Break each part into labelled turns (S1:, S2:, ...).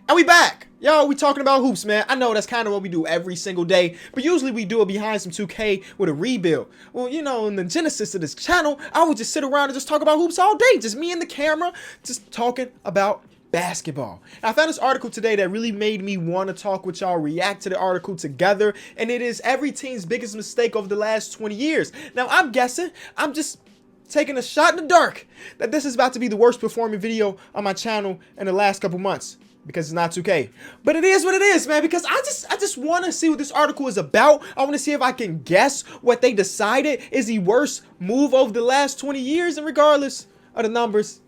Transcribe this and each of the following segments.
S1: And we back. Yo, we talking about hoops, man. I know that's kind of what we do every single day, but usually we do it behind some 2K with a rebuild. Well, you know, in the genesis of this channel, I would just sit around and just talk about hoops all day. Just me and the camera, just talking about basketball. And I found this article today that really made me want to talk with y'all, react to the article together, and it is every team's biggest mistake over the last 20 years. Now, I'm guessing, I'm just taking a shot in the dark that this is about to be the worst performing video on my channel in the last couple months. Because it's not 2K. But it is what it is, man, because I just want to see what this article is about. I want to see if I can guess what they decided is the worst move over the last 20 years. And regardless of the numbers,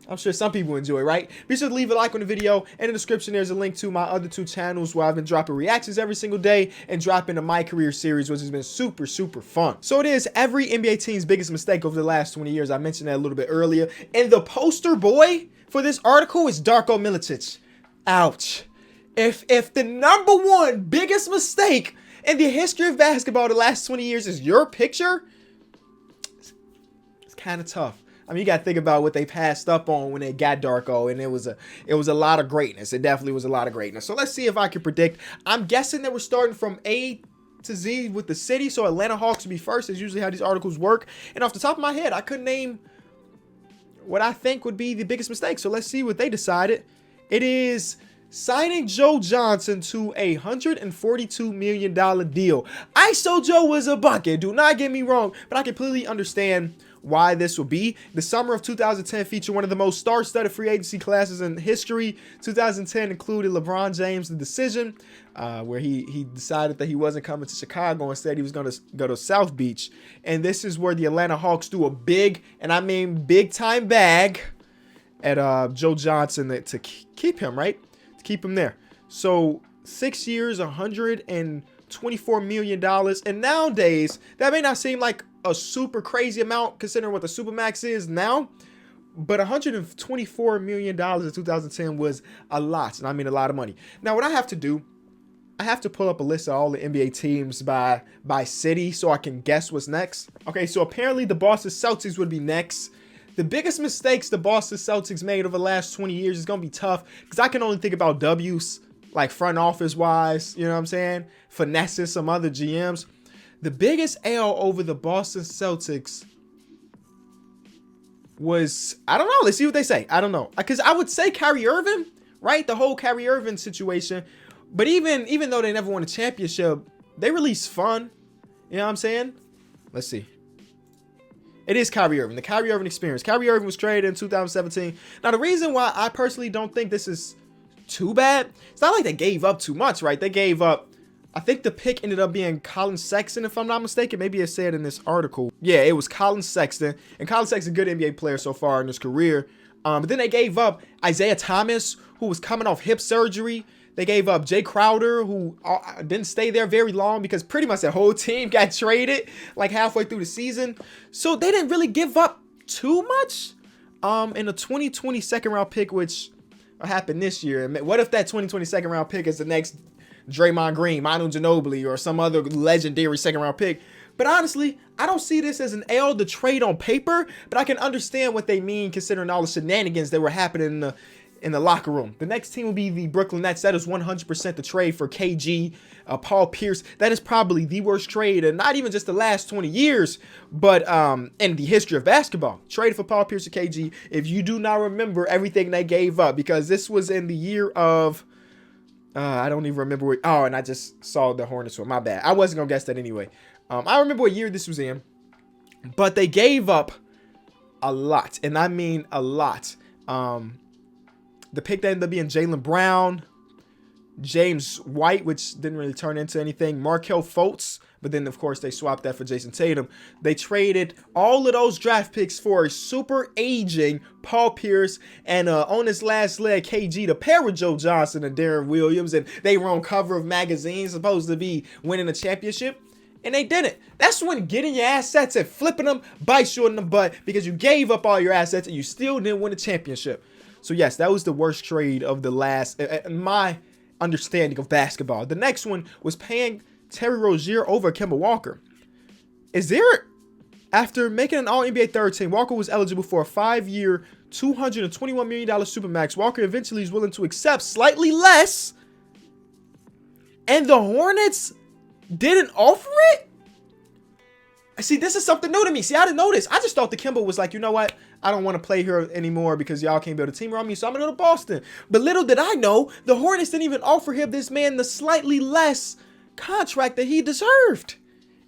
S1: I'm sure some people enjoy, right? Be sure to leave a like on the video. In the description, there's a link to my other two channels where I've been dropping reactions every single day and dropping a My Career series, which has been super, super fun. So it is every NBA team's biggest mistake over the last 20 years. I mentioned that a little bit earlier. And the poster boy for this article is Darko Milicic. Ouch. If the number one biggest mistake in the history of basketball the last 20 years is your picture, it's kind of tough. I mean, you got to think about what they passed up on when they got Darko, and it was a lot of greatness. It definitely was a lot of greatness. So let's see if I can predict. I'm guessing that we're starting from A to Z with the city, so Atlanta Hawks would be first, is usually how these articles work. And off the top of my head, I couldn't name what I think would be the biggest mistake. So let's see what they decided. It is signing Joe Johnson to a $142 million deal. ISO Joe was a bucket, do not get me wrong, but I completely understand why this will be. The summer of 2010 featured one of the most star-studded free agency classes in history. 2010 included LeBron James' decision, where he decided that he wasn't coming to Chicago. Instead, he was going to go to South Beach. And this is where the Atlanta Hawks do a big, and I mean big-time bag at Joe Johnson to keep him, right? To keep him there. So 6 years, $124 million. And nowadays, that may not seem like a super crazy amount considering what the Supermax is now, but $124 million in 2010 was a lot, and I mean a lot of money. Now, what I have to do, I have to pull up a list of all the NBA teams by city so I can guess what's next. Okay, so apparently the Boston Celtics would be next. The biggest mistakes the Boston Celtics made over the last 20 years is going to be tough because I can only think about W's, like front office wise, you know what I'm saying? Finessing some other GMs. The biggest L over the Boston Celtics was, I don't know. Let's see what they say. I don't know. Because I would say Kyrie Irving, right? The whole Kyrie Irving situation. But even though they never won a championship, they released fun. You know what I'm saying? Let's see. It is Kyrie Irving, the Kyrie Irving experience. Kyrie Irving was traded in 2017. Now, the reason why I personally don't think this is too bad, it's not like they gave up too much, right? They gave up, I think the pick ended up being Colin Sexton, if I'm not mistaken. Maybe it said in this article. Yeah, it was Colin Sexton. And Colin Sexton, a good NBA player so far in his career. But then they gave up Isaiah Thomas, who was coming off hip surgery. They gave up Jay Crowder, who didn't stay there very long because pretty much the whole team got traded like halfway through the season. So they didn't really give up too much in the 2020 second round pick, which happened this year. What if that 2020 second round pick is the next Draymond Green, Manu Ginobili, or some other legendary second round pick? But honestly, I don't see this as an L to trade on paper, but I can understand what they mean considering all the shenanigans that were happening in the locker room. The next team will be the Brooklyn Nets. That is 100% the trade for KG, Paul Pierce. That is probably the worst trade, and not even just the last 20 years, but in the history of basketball. Traded for Paul Pierce and KG. If you do not remember everything they gave up, because this was in the year of, I don't even remember what, oh, and I just saw the Hornets one. My bad. I wasn't going to guess that anyway. I remember what year this was in, but they gave up a lot, and I mean a lot. The pick that ended up being Jaylen Brown, James White, which didn't really turn into anything, Markelle Fultz, but then, of course, they swapped that for Jason Tatum. They traded all of those draft picks for a super aging Paul Pierce and on his last leg, KG, to pair with Joe Johnson and Darren Williams, and they were on cover of magazines supposed to be winning a championship. And they didn't. That's when getting your assets and flipping them bites you in the butt because you gave up all your assets and you still didn't win a championship. So, yes, that was the worst trade of the last, in my understanding of basketball. The next one was paying Terry Rozier over Kemba Walker. After making an All-NBA third team, Walker was eligible for a 5-year, $221 million supermax. Walker eventually is willing to accept slightly less. And the Hornets didn't offer it? See, this is something new to me. See, I didn't know this. I just thought the Kemba was like, you know what? I don't want to play here anymore because y'all can't build a team around me, so I'm going to go to Boston. But little did I know, the Hornets didn't even offer him, this man, the slightly less contract that he deserved.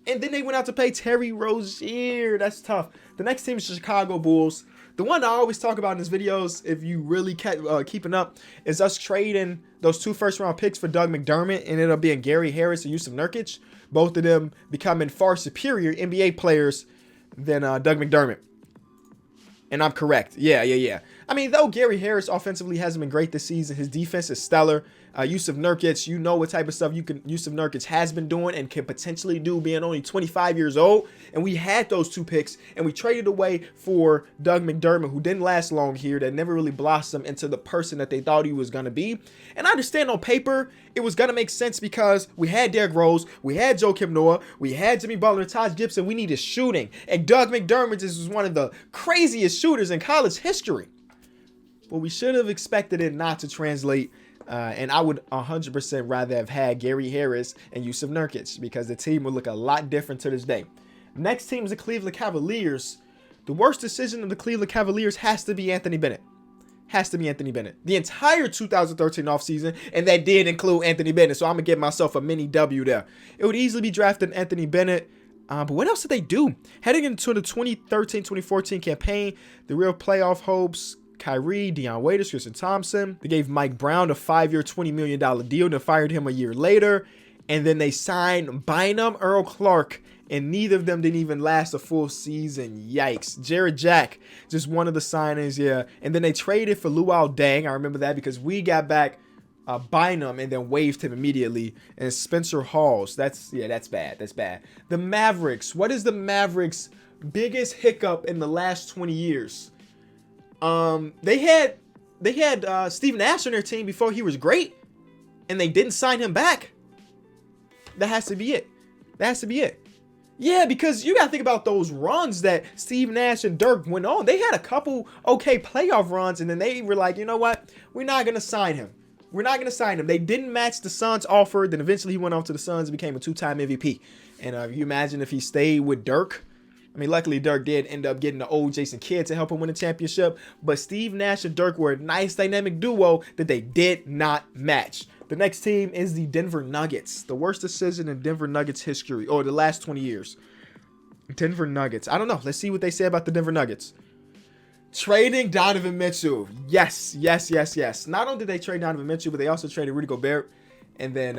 S1: And then they went out to pay Terry Rozier. That's tough. The next team is the Chicago Bulls. The one I always talk about in his videos, if you really kept keeping up, is us trading those 2 first-round picks for Doug McDermott, and ended up being Gary Harris and Yusuf Nurkic. Both of them becoming far superior NBA players than Doug McDermott. And I'm correct. Yeah. I mean, though Gary Harris offensively hasn't been great this season, his defense is stellar. Yusuf Nurkic, you know what type of stuff Yusuf Nurkic has been doing and can potentially do, being only 25 years old. And we had those 2 picks, and we traded away for Doug McDermott, who didn't last long here, that never really blossomed into the person that they thought he was going to be. And I understand on paper, it was going to make sense because we had Derrick Rose, we had Joakim Noah, we had Jimmy Butler and Taj Gibson. We needed shooting. And Doug McDermott is one of the craziest shooters in college history. But we should have expected it not to translate. And I would 100% rather have had Gary Harris and Yusuf Nurkic, because the team would look a lot different to this day. Next team is the Cleveland Cavaliers. The worst decision of the Cleveland Cavaliers has to be Anthony Bennett. The entire 2013 offseason, and that did include Anthony Bennett. So I'm going to give myself a mini W there. It would easily be drafting Anthony Bennett. But what else did they do? Heading into the 2013-2014 campaign, the real playoff hopes, Kyrie, Dion Waiters, Tristan Thompson. They gave Mike Brown a 5-year, $20 million deal, then fired him a year later. And then they signed Bynum, Earl Clark, and neither of them didn't even last a full season. Yikes. Jared Jack, just one of the signings, yeah. And then they traded for Luol Deng. I remember that because we got back Bynum and then waived him immediately. And Spencer Halls. That's bad. The Mavericks. What is the Mavericks' biggest hiccup in the last 20 years? They had Steve Nash on their team before he was great, and they didn't sign him back. That has to be it. Yeah, because you got to think about those runs that Steve Nash and Dirk went on. They had a couple okay playoff runs, and then they were like, you know what? We're not going to sign him. They didn't match the Suns' offer. Then eventually he went off to the Suns and became a 2-time MVP. And you imagine if he stayed with Dirk. I mean, luckily Dirk did end up getting the old Jason Kidd to help him win a championship. But Steve Nash and Dirk were a nice dynamic duo that they did not match. The next team is the Denver Nuggets. The worst decision in Denver Nuggets history, or the last 20 years. Denver Nuggets. I don't know. Let's see what they say about the Denver Nuggets. Trading Donovan Mitchell. Yes. Not only did they trade Donovan Mitchell, but they also traded Rudy Gobert. And then,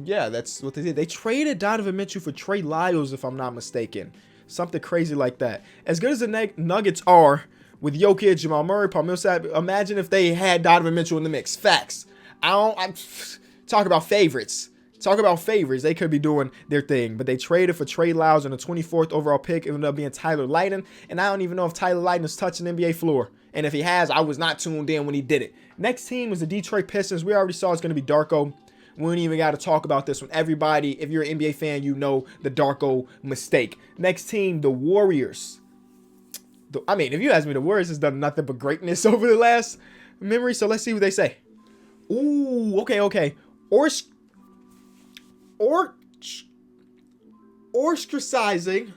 S1: yeah, that's what they did. They traded Donovan Mitchell for Trey Lyles, if I'm not mistaken. Something crazy like that. As good as the Nuggets are, with Jokic, Jamal Murray, Paul Millsap, imagine if they had Donovan Mitchell in the mix. Facts. Talk about favorites. They could be doing their thing. But they traded for Trey Lyles and the 24th overall pick. It ended up being Tyler Lydon. And I don't even know if Tyler Lydon is touching the NBA floor. And if he has, I was not tuned in when he did it. Next team is the Detroit Pistons. We already saw it's going to be Darko. We don't even got to talk about this one. Everybody, if you're an NBA fan, you know the Darko mistake. Next team, the Warriors. I mean, if you ask me, the Warriors has done nothing but greatness over the last memory. So let's see what they say. Ooh, okay. Ostracizing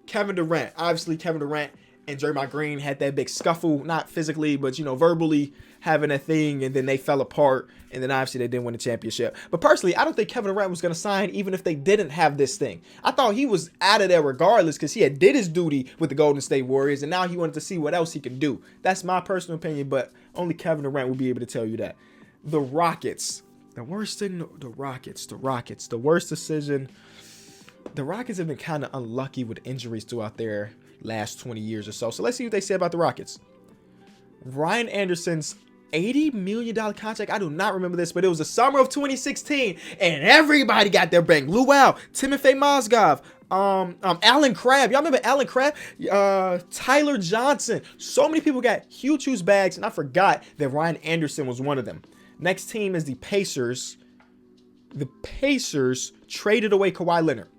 S1: Kevin Durant. Obviously, Kevin Durant and Draymond Green had that big scuffle, not physically, but, verbally having a thing, and then they fell apart, and then obviously they didn't win the championship. But personally, I don't think Kevin Durant was going to sign even if they didn't have this thing. I thought he was out of there regardless because he had did his duty with the Golden State Warriors, and now he wanted to see what else he can do. That's my personal opinion, but only Kevin Durant will be able to tell you that. The Rockets. The worst thing, the Rockets. The worst decision. The Rockets have been kind of unlucky with injuries throughout their last 20 years or so. So let's see what they say about the Rockets. Ryan Anderson's $80 million contract. I do not remember this, but it was the summer of 2016, and everybody got their bang. Luau, Timofey Mozgov, Alan Crabb. Y'all remember Alan Crabb? Tyler Johnson. So many people got huge bags, and I forgot that Ryan Anderson was one of them. Next team is the Pacers. The Pacers traded away Kawhi Leonard.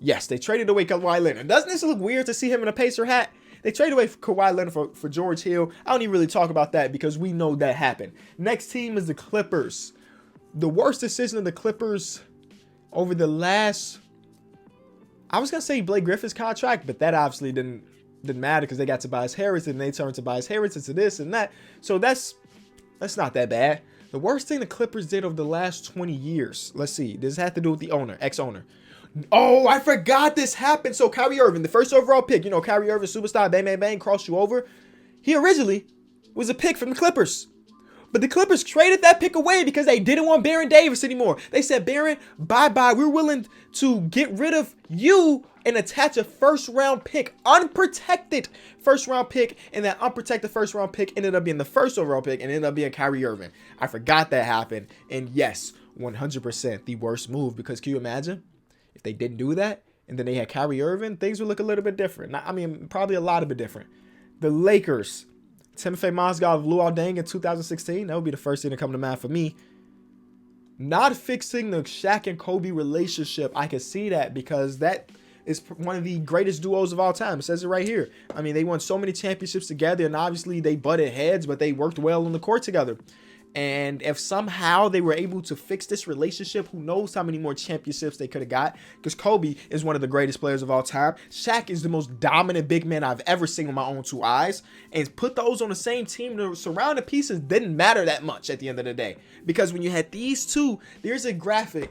S1: Yes, they traded away Kawhi Leonard. Doesn't this look weird to see him in a Pacer hat? They traded away Kawhi Leonard for George Hill. I don't even really talk about that because we know that happened. Next team is the Clippers. The worst decision of the Clippers over the last, I was going to say Blake Griffin's contract, but that obviously didn't matter because they got Tobias Harris and they turned Tobias Harris into this and that. So that's not that bad. The worst thing the Clippers did over the last 20 years. Let's see. This had to do with the owner, ex-owner. Oh, I forgot this happened. So Kyrie Irving, the first overall pick, Kyrie Irving, superstar, bang, bang, bang, crossed you over. He originally was a pick from the Clippers. But the Clippers traded that pick away because they didn't want Baron Davis anymore. They said, Baron, bye-bye. We're willing to get rid of you and attach a first-round pick, unprotected first-round pick, and that unprotected first-round pick ended up being the first overall pick and ended up being Kyrie Irving. I forgot that happened. And yes, 100% the worst move because can you imagine if they didn't do that and then they had Kyrie Irving, things would look a little bit different. Probably a lot of bit different. The Lakers. Timofey Mozgov, Luol Deng in 2016. That would be the first thing to come to mind for me. Not fixing the Shaq and Kobe relationship. I can see that because that is one of the greatest duos of all time. It says it right here. They won so many championships together, and obviously they butted heads, but they worked well on the court together. And if somehow they were able to fix this relationship, who knows how many more championships they could have got? Because Kobe is one of the greatest players of all time. Shaq is the most dominant big man I've ever seen with my own two eyes. And put those on the same team, the surrounding pieces didn't matter that much at the end of the day. Because when you had these two, there's a graphic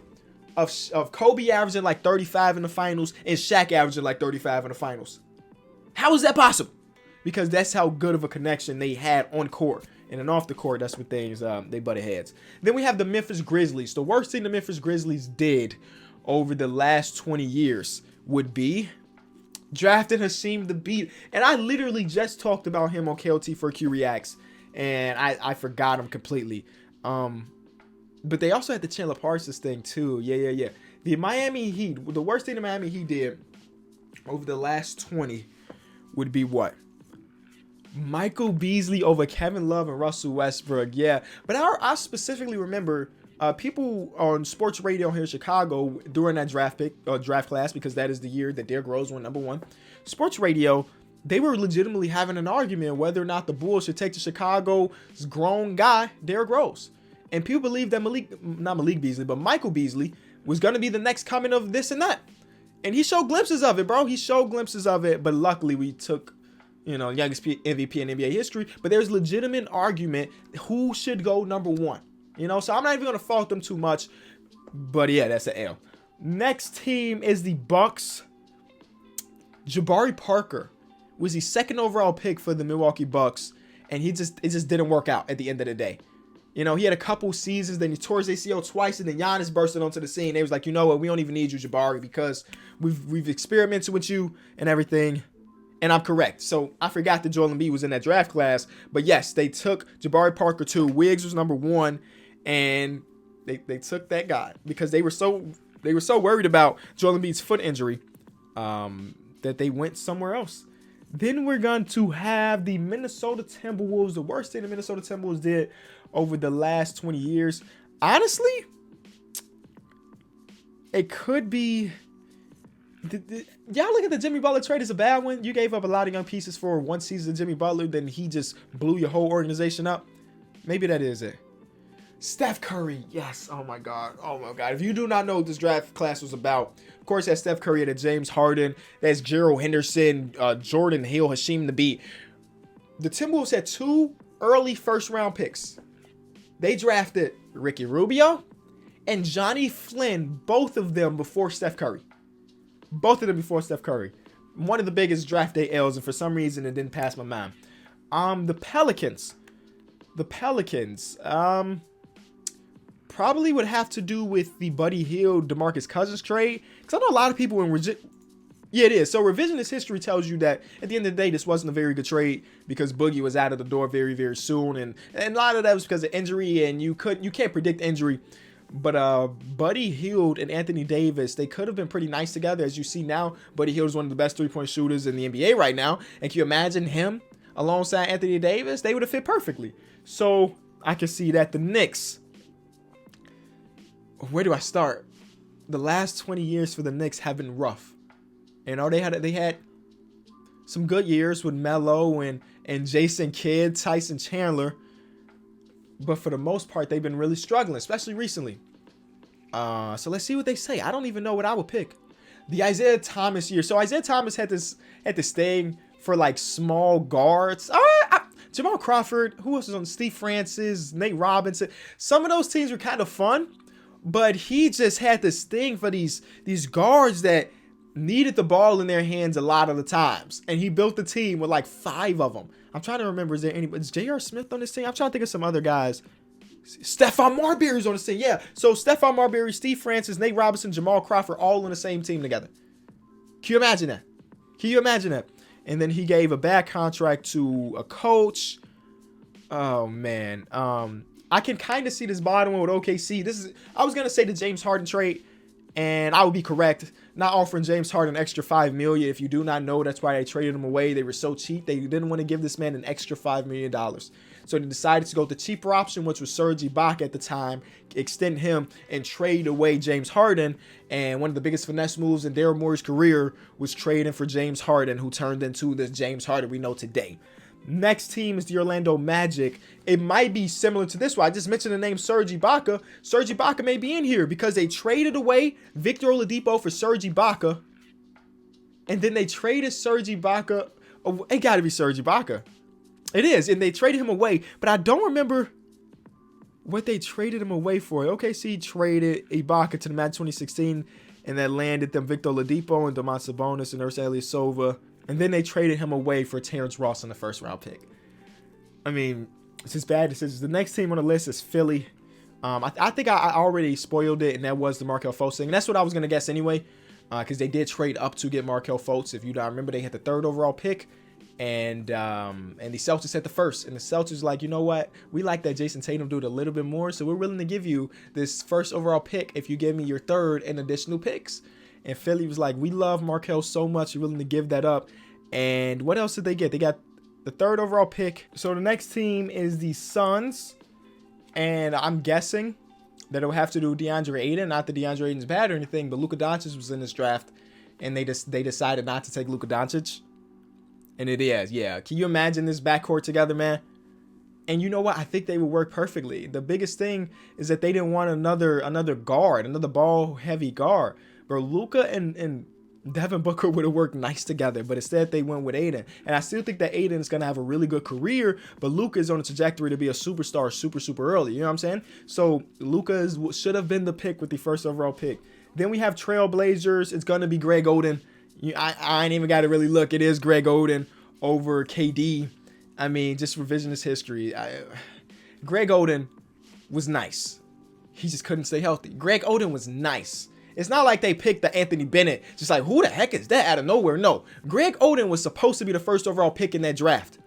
S1: of Kobe averaging like 35 in the finals and Shaq averaging like 35 in the finals. How is that possible? Because that's how good of a connection they had on court. And then off the court, that's what things, they butted heads. Then we have the Memphis Grizzlies. The worst thing the Memphis Grizzlies did over the last 20 years would be drafting Hasheem Thabeet. And I literally just talked about him on KOT for Q Reacts. And I forgot him completely. But they also had the Chandler Parsons thing too. Yeah. The Miami Heat, the worst thing the Miami Heat did over the last 20 would be what? Michael Beasley over Kevin Love and Russell Westbrook. Yeah, but I specifically remember people on sports radio here in Chicago during that draft class, because that is the year that Derrick Rose went #1. Sports radio, they were legitimately having an argument whether or not the Bulls should take to Chicago's grown guy, Derrick Rose. And people believed that Michael Beasley was going to be the next coming of this and that. And he showed glimpses of it, bro. He showed glimpses of it, but luckily we took youngest MVP in NBA history, but there's legitimate argument who should go #1. So I'm not even gonna fault them too much, but yeah, that's an L. Next team is the Bucks. Jabari Parker was the second overall pick for the Milwaukee Bucks, and it just didn't work out at the end of the day. He had a couple seasons, then he tore his ACL twice, and then Giannis bursted onto the scene. They was like, you know what, we don't even need you, Jabari, because we've experimented with you and everything. And I'm correct. So I forgot that Joel Embiid was in that draft class. But yes, they took Jabari Parker 2. Wiggs was #1. And they took that guy because they were so worried about Joel Embiid's foot injury that they went somewhere else. Then we're going to have the Minnesota Timberwolves. The worst thing the Minnesota Timberwolves did over the last 20 years. Honestly, it could be... Y'all look at the Jimmy Butler trade as a bad one. You gave up a lot of young pieces for one season of Jimmy Butler, then he just blew your whole organization up. Maybe that is it. Steph Curry, yes. Oh my God. If you do not know what this draft class was about, of course that's Steph Curry, that's James Harden, that's Gerald Henderson, Jordan Hill, Hasheem Thabeet. The Timberwolves had 2 early first-round picks. They drafted Ricky Rubio and Johnny Flynn, both of them before Steph Curry. One of the biggest draft day L's, and for some reason it didn't pass my mind. The Pelicans. Probably would have to do with the Buddy Hield DeMarcus Cousins trade, because I know a lot of people yeah, it is. So revisionist history tells you that at the end of the day, this wasn't a very good trade because Boogie was out of the door very, very soon, and a lot of that was because of injury, and you can't predict injury. But Buddy Hield and Anthony Davis, they could have been pretty nice together. As you see now, Buddy Hield is one of the best three-point shooters in the NBA right now. And can you imagine him alongside Anthony Davis? They would have fit perfectly. So I can see that. The Knicks. Where do I start? The last 20 years for the Knicks have been rough. They had some good years with Melo and Jason Kidd, Tyson Chandler. But for the most part, they've been really struggling, especially recently. So let's see what they say. I don't even know what I would pick. The Isaiah Thomas year. So Isaiah Thomas had this thing for like small guards. Jamal Crawford, who else was on? Steve Francis, Nate Robinson. Some of those teams were kind of fun, but he just had this thing for these guards that needed the ball in their hands a lot of the times. And he built the team with like 5 of them. I'm trying to remember, is J.R. Smith on this team? I'm trying to think of some other guys. Stephon Marbury's on this team. Yeah. So Stephon Marbury, Steve Francis, Nate Robinson, Jamal Crawford, all on the same team together. Can you imagine that? And then he gave a bad contract to a coach. Oh man. I can kind of see this bottom one with OKC. I was gonna say the James Harden trade, and I would be correct. Not offering James Harden an extra $5 million. If you do not know, that's why they traded him away. They were so cheap. They didn't want to give this man an extra $5 million. So they decided to go with the cheaper option, which was Serge Ibaka at the time, extend him and trade away James Harden. And one of the biggest finesse moves in Daryl Morey's career was trading for James Harden, who turned into this James Harden we know today. Next team is the Orlando Magic. It might be similar to this one. I just mentioned the name Serge Ibaka. Serge Ibaka may be in here because they traded away Victor Oladipo for Serge Ibaka. And then they traded Serge Ibaka. Oh, it got to be Serge Ibaka. It is. And they traded him away. But I don't remember what they traded him away for. OKC traded Ibaka to the Magic 2016. And that landed them Victor Oladipo and Domantas Sabonis and Ursa Ilyasova. And then they traded him away for Terrence Ross in the first round pick. I mean, it's just bad decisions. The next team on the list is Philly. I think I already spoiled it, and that was the Markelle Fultz thing. And that's what I was going to guess anyway, because they did trade up to get Markelle Fultz. If you don't remember, they had the 3rd overall pick, and the Celtics had the 1st. And the Celtics like, you know what? We like that Jason Tatum dude a little bit more, so we're willing to give you this 1st overall pick if you give me your 3rd and additional picks. And Philly was like, we love Markelle so much, we're willing to give that up. And what else did they get? They got the 3rd overall pick. So the next team is the Suns. And I'm guessing that it will have to do with DeAndre Ayton. Not that DeAndre Ayton's bad or anything, but Luka Doncic was in this draft. And they decided not to take Luka Doncic. And it is, yeah. Can you imagine this backcourt together, man? And you know what? I think they would work perfectly. The biggest thing is that they didn't want another guard, another ball-heavy guard. Bro, Luka and Devin Booker would have worked nice together, but instead they went with Ayton. And I still think that Ayton is going to have a really good career, but Luka is on a trajectory to be a superstar super early. You know what I'm saying? So Luka should have been the pick with the 1st overall pick. Then we have Trailblazers. It's going to be Greg Oden. I ain't even got to really look. It is Greg Oden over KD. I mean, just revisionist history. Greg Oden was nice. He just couldn't stay healthy. Greg Oden was nice. It's not like they picked the Anthony Bennett, just like, who the heck is that out of nowhere? No, Greg Oden was supposed to be the 1st overall pick in that draft.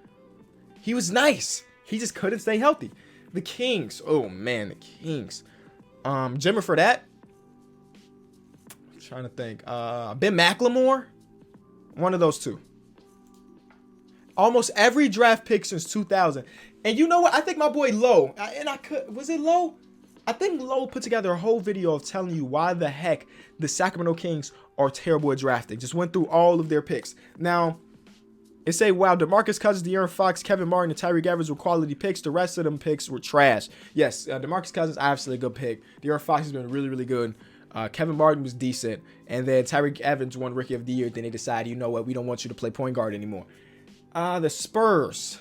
S1: He was nice. He just couldn't stay healthy. The Kings. Oh, man, the Kings. Jimmer for that. I'm trying to think. Ben McLemore. One of those two. Almost every draft pick since 2000. And you know what? I think my boy Lowe, was it Lowe? I think Lowe put together a whole video of telling you why the heck the Sacramento Kings are terrible at drafting. Just went through all of their picks. Now, it say, wow, DeMarcus Cousins, De'Aaron Fox, Kevin Martin, and Tyreek Evans were quality picks. The rest of them picks were trash. Yes, DeMarcus Cousins, obviously a good pick. De'Aaron Fox has been really good. Kevin Martin was decent. And then Tyreek Evans won Rookie of the Year. Then they decided, you know what, we don't want you to play point guard anymore. The Spurs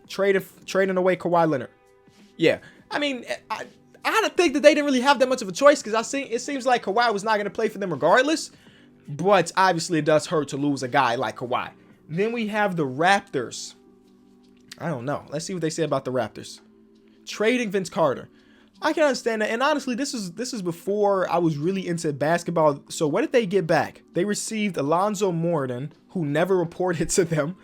S1: trading away Kawhi Leonard. Yeah, I mean, I don't think that they didn't really have that much of a choice because it seems like Kawhi was not going to play for them regardless. But obviously it does hurt to lose a guy like Kawhi. Then we have the Raptors. I don't know. Let's see what they say about the Raptors. Trading Vince Carter. I can understand that. And honestly, this is before I was really into basketball. So what did they get back? They received Alonzo Mourning, who never reported to them.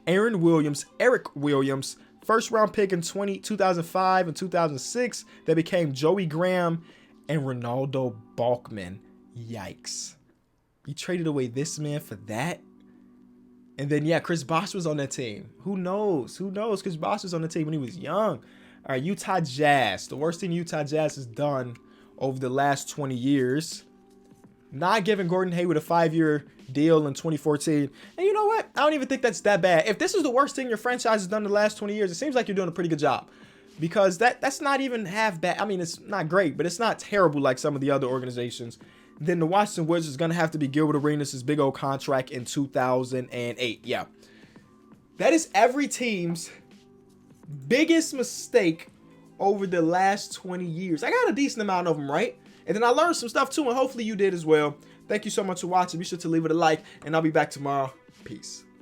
S1: Aaron Williams, Eric Williams, 1st round pick in 2005 and 2006 that became Joey Graham and Ronaldo Balkman. Yikes. You traded away this man for that? And then, yeah, Chris Bosh was on that team. Who knows? Chris Bosh was on the team when he was young. All right, Utah Jazz. The worst thing Utah Jazz has done over the last 20 years. Not giving Gordon Hayward a 5-year deal in 2014. And you know what? I don't even think that's that bad. If this is the worst thing your franchise has done in the last 20 years, it seems like you're doing a pretty good job. Because that's not even half bad. I mean, it's not great, but it's not terrible like some of the other organizations. Then the Washington Wizards is going to have to be Gilbert Arenas' big old contract in 2008. Yeah. That is every team's biggest mistake over the last 20 years. I got a decent amount of them, right? And then I learned some stuff too, and hopefully you did as well. Thank you so much for watching. Be sure to leave it a like, and I'll be back tomorrow. Peace.